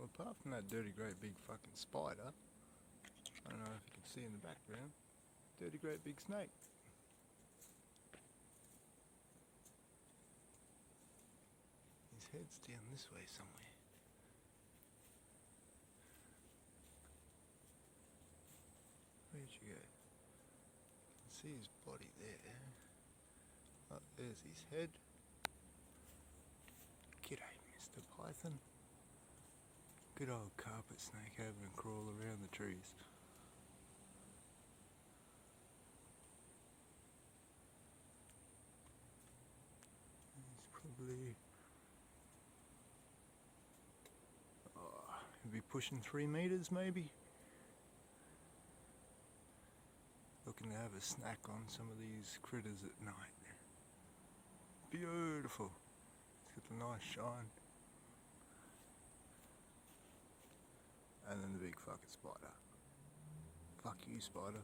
Well, apart from that dirty great big fucking spider, I don't know if you can see in the background, dirty great big snake. His head's down this way somewhere. Where'd you go? You can see his body there. Oh, there's his head. G'day, Mr. Python. Good old carpet snake having a crawl around the trees. He's probably... he'll be pushing 3 meters maybe. Looking to have a snack on some of these critters at night. Beautiful. It's got a nice shine. And then the big fucking spider. Fuck you, spider.